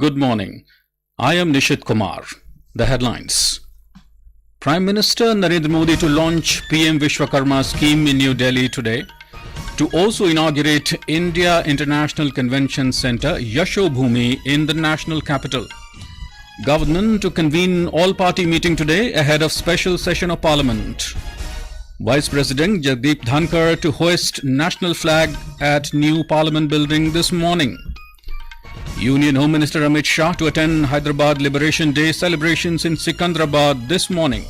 Good morning. I am Nishit Kumar. The headlines. Prime Minister Narendra Modi to launch PM Vishwakarma Scheme in New Delhi today. To also inaugurate India International Convention Centre, YashoBhoomi, in the national capital. Government to convene all-party meeting today ahead of special session of Parliament. Vice President Jagdeep Dhankhar to hoist national flag at new Parliament building this morning. Union Home Minister Amit Shah to attend Hyderabad Liberation Day celebrations in Secunderabad this morning.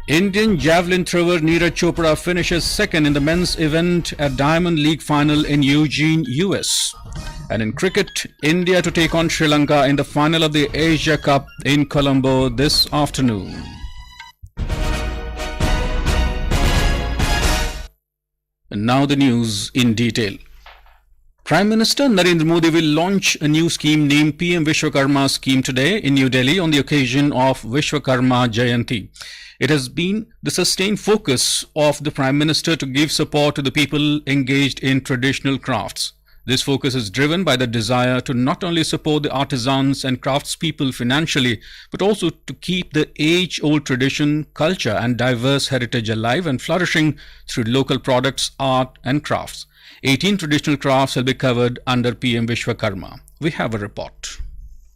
Indian javelin thrower Neeraj Chopra finishes second in the men's event at Diamond League final in Eugene, US. And in cricket, India to take on Sri Lanka in the final of the Asia Cup in Colombo this afternoon. And now the news in detail. Prime Minister Narendra Modi will launch a new scheme named PM Vishwakarma Scheme today in New Delhi on the occasion of Vishwakarma Jayanti. It has been the sustained focus of the Prime Minister to give support to the people engaged in traditional crafts. This focus is driven by the desire to not only support the artisans and craftspeople financially, but also to keep the age-old tradition, culture and diverse heritage alive and flourishing through local products, art and crafts. 18 traditional crafts will be covered under PM Vishwakarma. We have a report.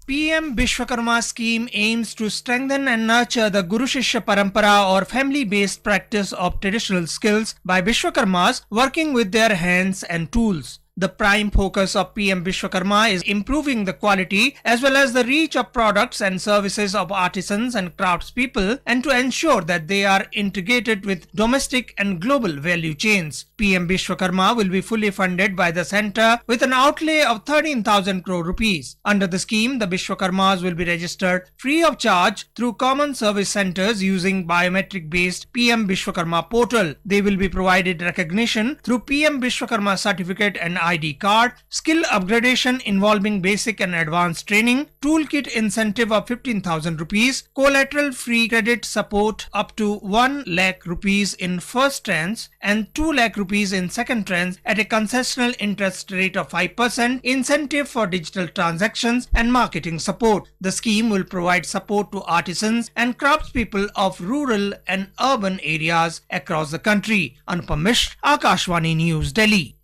PM Vishwakarma Scheme aims to strengthen and nurture the Guru Shishya Parampara or family-based practice of traditional skills by Vishwakarmas working with their hands and tools. The prime focus of PM Vishwakarma is improving the quality as well as the reach of products and services of artisans and craftspeople and to ensure that they are integrated with domestic and global value chains. PM Vishwakarma will be fully funded by the centre with an outlay of 13,000 crore rupees. Under the scheme, the Vishwakarmas will be registered free of charge through common service centres using biometric-based PM Vishwakarma portal. They will be provided recognition through PM Vishwakarma certificate and ID card, skill upgradation involving basic and advanced training, toolkit incentive of 15,000 rupees, collateral free credit support up to 1 lakh rupees in first tranche and 2 lakh rupees in second tranche at a concessional interest rate of 5%, incentive for digital transactions and marketing support. The scheme will provide support to artisans and craftspeople of rural and urban areas across the country. Anupam Mishra, Akashvani News, Delhi.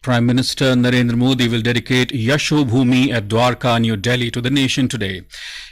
Prime Minister Narendra Modi will dedicate YashoBhoomi at Dwarka, New Delhi to the nation today.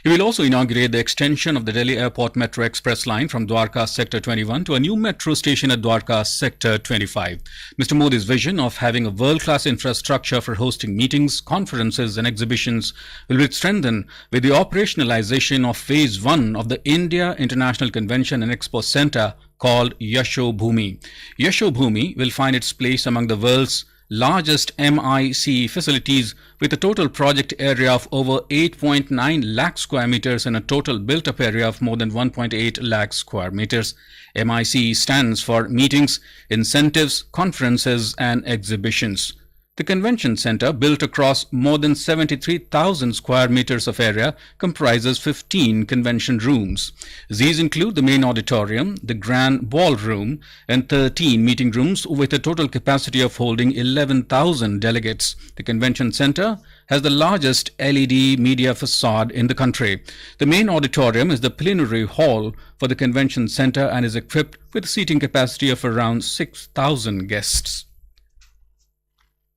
He will also inaugurate the extension of the Delhi Airport Metro Express line from Dwarka Sector 21 to a new metro station at Dwarka Sector 25. Mr. Modi's vision of having a world-class infrastructure for hosting meetings, conferences and exhibitions will be strengthened with the operationalization of Phase 1 of the India International Convention and Expo Centre called YashoBhoomi. YashoBhoomi will find its place among the world's largest MIC facilities with a total project area of over 8.9 lakh square meters and a total built-up area of more than 1.8 lakh square meters. MIC stands for Meetings, Incentives, Conferences and Exhibitions. The convention centre, built across more than 73,000 square meters of area, comprises 15 convention rooms. These include the main auditorium, the grand ballroom, and 13 meeting rooms with a total capacity of holding 11,000 delegates. The convention centre has the largest LED media facade in the country. The main auditorium is the plenary hall for the convention centre and is equipped with a seating capacity of around 6,000 guests.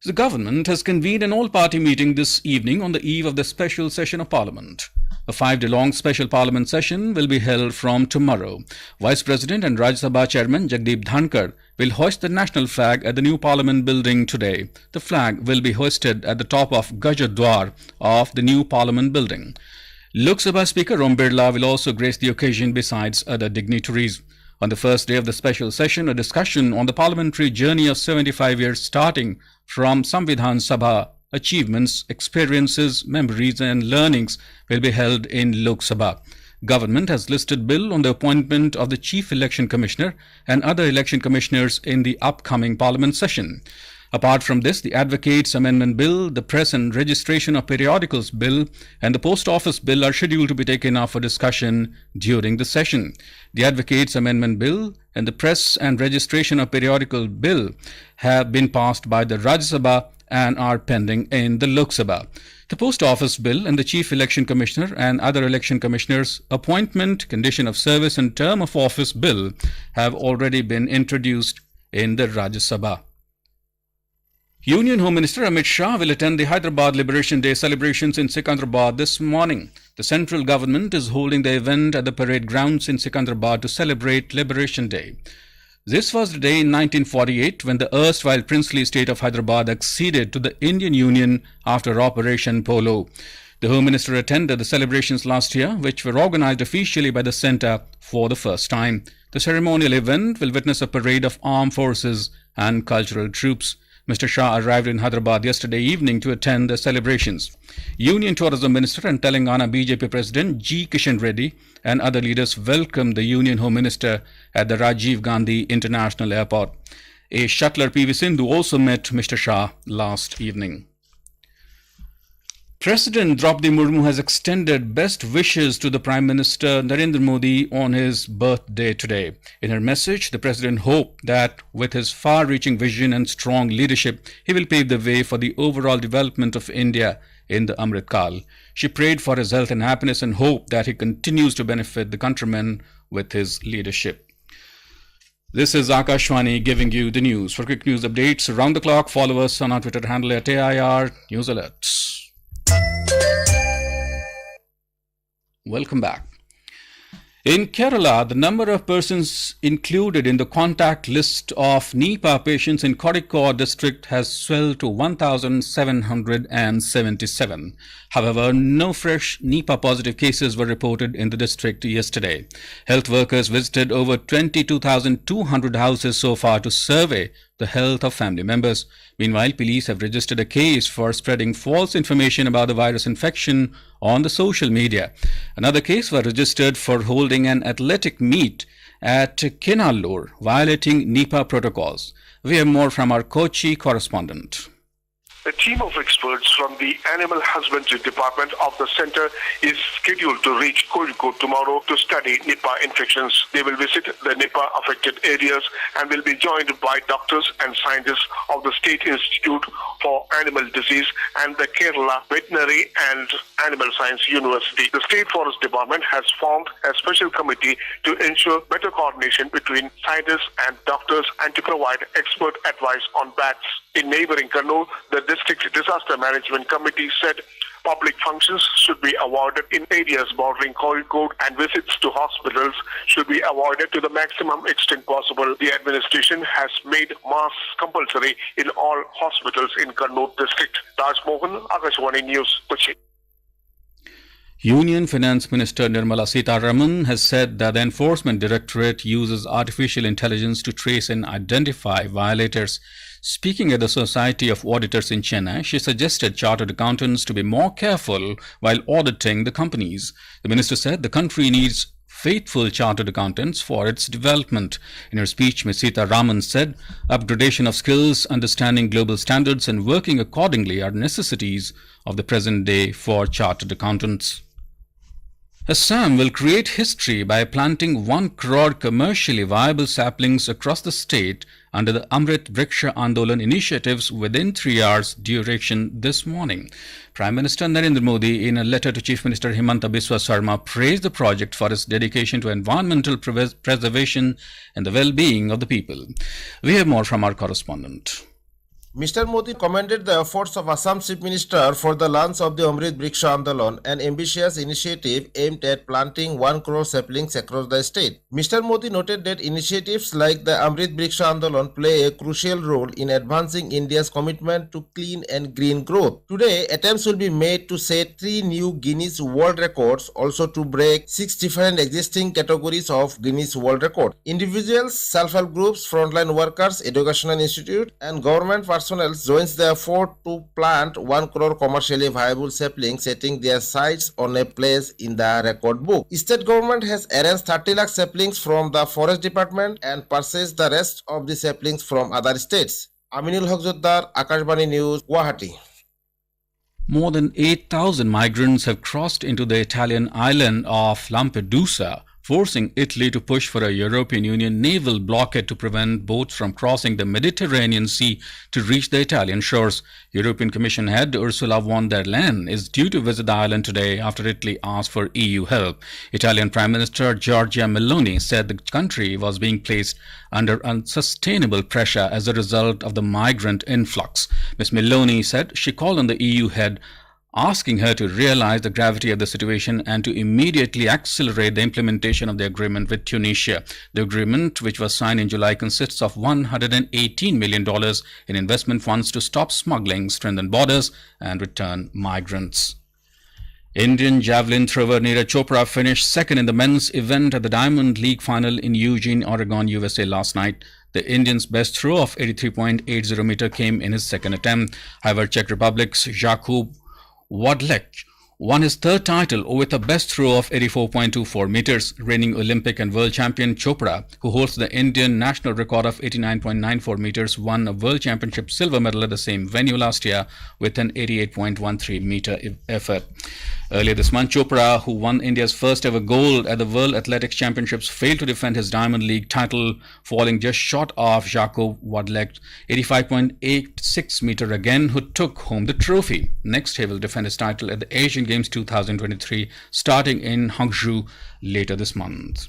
The government has convened an all-party meeting this evening on the eve of the special session of Parliament. A 5-day-long special Parliament session will be held from tomorrow. Vice President and Rajya Sabha Chairman Jagdeep Dhankhar will hoist the national flag at the new Parliament building today. The flag will be hoisted at the top of Gajadwar of the new Parliament building. Lok Sabha Speaker Om Birla will also grace the occasion besides other dignitaries. On the first day of the special session, a discussion on the parliamentary journey of 75 years starting from Samvidhan Sabha achievements, experiences, memories and learnings will be held in Lok Sabha. Government has listed bill on the appointment of the Chief Election Commissioner and other election commissioners in the upcoming Parliament session. Apart from this, the Advocates Amendment Bill, the Press and Registration of Periodicals Bill and the Post Office Bill are scheduled to be taken up for discussion during the session. The Advocates Amendment Bill and the Press and Registration of Periodical Bill have been passed by the Rajya Sabha and are pending in the Lok Sabha. The Post Office Bill and the Chief Election Commissioner and other election commissioners' appointment, condition of service and term of office bill have already been introduced in the Rajya Sabha. Union Home Minister Amit Shah will attend the Hyderabad Liberation Day celebrations in Secunderabad this morning. The central government is holding the event at the parade grounds in Secunderabad to celebrate Liberation Day. This was the day in 1948 when the erstwhile princely state of Hyderabad acceded to the Indian Union after Operation Polo. The Home Minister attended the celebrations last year, which were organized officially by the centre for the first time. The ceremonial event will witness a parade of armed forces and cultural troops. Mr. Shah arrived in Hyderabad yesterday evening to attend the celebrations. Union Tourism Minister and Telangana BJP President G. Kishan Reddy and other leaders welcomed the Union Home Minister at the Rajiv Gandhi International Airport. A shuttler PV Sindhu also met Mr. Shah last evening. President Draupadi Murmu has extended best wishes to the Prime Minister Narendra Modi on his birthday today. In her message, the President hoped that with his far-reaching vision and strong leadership, he will pave the way for the overall development of India in the Amrit Kal. She prayed for his health and happiness and hoped that he continues to benefit the countrymen with his leadership. This is Akashwani giving you the news. For quick news updates around the clock, follow us on our Twitter handle at AIR News Alerts. Welcome back. In Kerala, the number of persons included in the contact list of Nipah patients in Kozhikode district has swelled to 1,777. However, no fresh Nipah positive cases were reported in the district yesterday. Health workers visited over 22,200 houses so far to survey the health of family members. Meanwhile, police have registered a case for spreading false information about the virus infection on the social media. Another case was registered for holding an athletic meet at Kinallur, violating Nipah protocols. We have more from our Kochi correspondent. A team of experts from the Animal Husbandry Department of the center is scheduled to reach Kozhikode tomorrow to study Nipah infections. They will visit the Nipah affected areas and will be joined by doctors and scientists of the State Institute for Animal Disease and the Kerala Veterinary and Animal Science University. The State Forest Department has formed a special committee to ensure better coordination between scientists and doctors and to provide expert advice on bats. In neighboring Kannur, the District Disaster Management Committee said public functions should be avoided in areas bordering Kozhikode and visits to hospitals should be avoided to the maximum extent possible. The administration has made masks compulsory in all hospitals in Kannur district. Raj Mohan, Akashwani News, Kochi. Union Finance Minister Nirmala Sitharaman has said that the Enforcement Directorate uses artificial intelligence to trace and identify violators. Speaking at the Society of Auditors in Chennai, she suggested chartered accountants to be more careful while auditing the companies. The minister said the country needs faithful chartered accountants for its development. In her speech, Ms. Sitharaman said upgradation of skills, understanding global standards and working accordingly are necessities of the present day for chartered accountants. Assam will create history by planting 1 crore commercially viable saplings across the state under the Amrit Vriksha Andolan initiatives within 3 hours duration this morning. Prime Minister Narendra Modi, in a letter to Chief Minister Himanta Biswa Sarma, praised the project for its dedication to environmental preservation and the well-being of the people. We have more from our correspondent. Mr. Modi commended the efforts of Assam Chief Minister for the launch of the Amrit Vriksha Andolan, an ambitious initiative aimed at planting 1 crore saplings across the state. Mr. Modi noted that initiatives like the Amrit Vriksha Andolan play a crucial role in advancing India's commitment to clean and green growth. Today, attempts will be made to set 3 new Guinness World Records, also to break 6 different existing categories of Guinness World Record. Individuals, self-help groups, frontline workers, educational institute, and government personnel joins the effort to plant 1 crore commercially viable saplings, setting their sights on a place in the record book. State government has arranged 30 lakh saplings from the Forest Department and purchased the rest of the saplings from other states. Aminul Haqjoddar, Akashvani News, Guwahati. More than 8,000 migrants have crossed into the Italian island of Lampedusa forcing Italy to push for a European Union naval blockade to prevent boats from crossing the Mediterranean Sea to reach the Italian shores. European Commission head Ursula von der Leyen is due to visit the island today after Italy asked for EU help. Italian Prime Minister Giorgia Meloni said the country was being placed under unsustainable pressure as a result of the migrant influx. Ms. Meloni said she called on the EU head, asking her to realize the gravity of the situation and to immediately accelerate the implementation of the agreement with Tunisia. The agreement, which was signed in July, consists of $118 million in investment funds to stop smuggling, strengthen borders and return migrants. Indian javelin thrower Neeraj Chopra finished second in the men's event at the Diamond League final in Eugene, Oregon, USA last night. The Indian's best throw of 83.80 meter came in his second attempt. However, Czech Republic's Jakub Wadlek won his third title with a best throw of 84.24 meters. Reigning Olympic and world champion Chopra, who holds the Indian national record of 89.94 meters, won a world championship silver medal at the same venue last year with an 88.13 meter effort. Earlier this month, Chopra, who won India's first ever gold at the World Athletics Championships, failed to defend his Diamond League title, falling just short of Jakub Wadlek's 85.86 meter again, who took home the trophy. Next, he will defend his title at the Asian Games 2023, starting in Hangzhou later this month.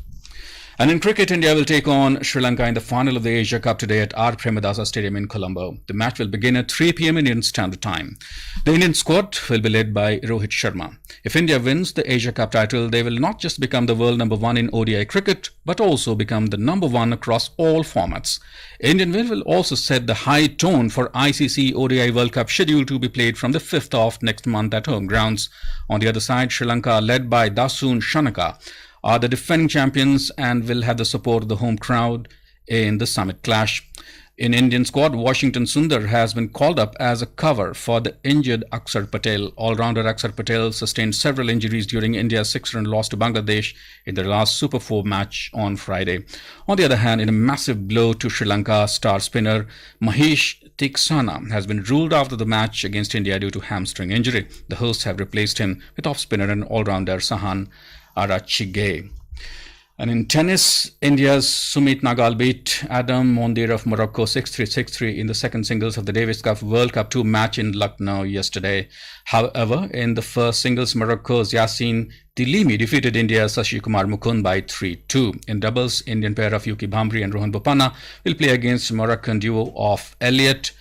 And in cricket, India will take on Sri Lanka in the final of the Asia Cup today at R. Premadasa Stadium in Colombo. The match will begin at 3 p.m. Indian Standard Time. The Indian squad will be led by Rohit Sharma. If India wins the Asia Cup title, they will not just become the world number one in ODI cricket, but also become the number one across all formats. Indian will also set the high tone for ICC ODI World Cup, scheduled to be played from the 5th of next month at home grounds. On the other side, Sri Lanka, led by Dasun Shanaka, are the defending champions and will have the support of the home crowd in the summit clash. In Indian squad, Washington Sundar has been called up as a cover for the injured Akshar Patel. All-rounder Akshar Patel sustained several injuries during India's 6-run loss to Bangladesh in their last Super 4 match on Friday. On the other hand, in a massive blow to Sri Lanka, star spinner Mahesh Theeksana has been ruled out of the match against India due to hamstring injury. The hosts have replaced him with off-spinner and all-rounder Sahan Arachige. And in tennis, India's Sumit Nagal beat Adam Mondir of Morocco 6-3, 6-3 in the second singles of the Davis Cup World Cup 2 match in Lucknow yesterday. However, in the first singles, Morocco's Yassin Tilimi defeated India's Sashi Kumar Mukund by 3-2. In doubles, Indian pair of Yuki Bhamri and Rohan Bopanna will play against Moroccan duo of Elliot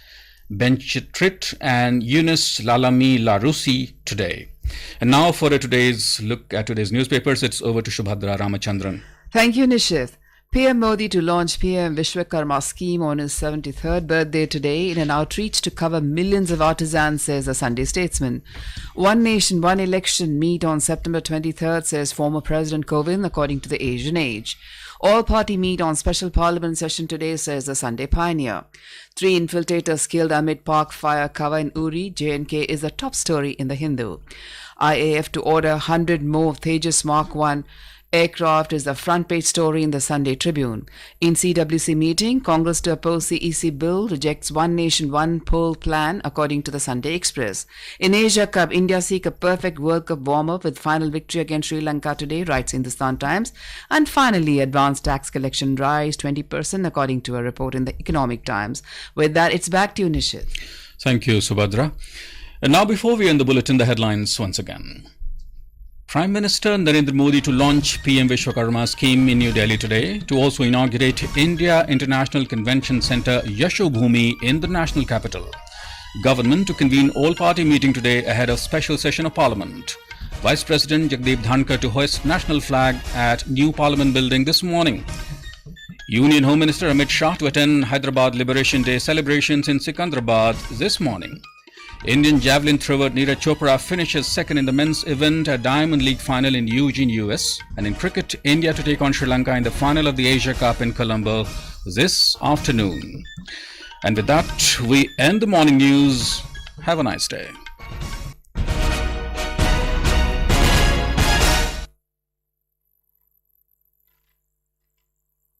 Benchitrit and Yunus Lalami Larusi today. And now for today's look at today's newspapers, it's over to Shubhadra Ramachandran. Thank you, Nishith. PM Modi to launch PM Vishwakarma Scheme on his 73rd birthday today in an outreach to cover millions of artisans, says a Sunday Statesman. One nation, one election meet on September 23rd, says former President Govt, according to the Asian Age. All-party meet on special parliament session today, says the Sunday Pioneer. 3 infiltrators killed amid park fire cover in Uri, J&K is the top story in the Hindu. IAF to order 100 more Tejas Mark 1 aircraft is the front page story in the Sunday Tribune. In CWC meeting, Congress to oppose CEC bill rejects one nation, one poll plan, according to the Sunday Express. In Asia Cup, India seek a perfect World Cup warm-up with final victory against Sri Lanka today, writes Hindustan Times. And finally, advanced tax collection rise 20%, according to a report in the Economic Times. With that, it's back to you, Nishit. Thank you, Subhadra. And now, before we end the bulletin, the headlines once again. Prime Minister Narendra Modi to launch PM Vishwakarma Scheme in New Delhi today, to also inaugurate India International Convention Centre YashoBhoomi in the national capital. Government to convene all-party meeting today ahead of special session of Parliament. Vice President Jagdeep Dhankhar to hoist national flag at new Parliament building this morning. Union Home Minister Amit Shah to attend Hyderabad Liberation Day celebrations in Secunderabad this morning. Indian javelin thrower Neeraj Chopra finishes second in the men's event at Diamond League final in Eugene, US. And in cricket, India to take on Sri Lanka in the final of the Asia Cup in Colombo this afternoon. And with that, we end the morning news. Have a nice day.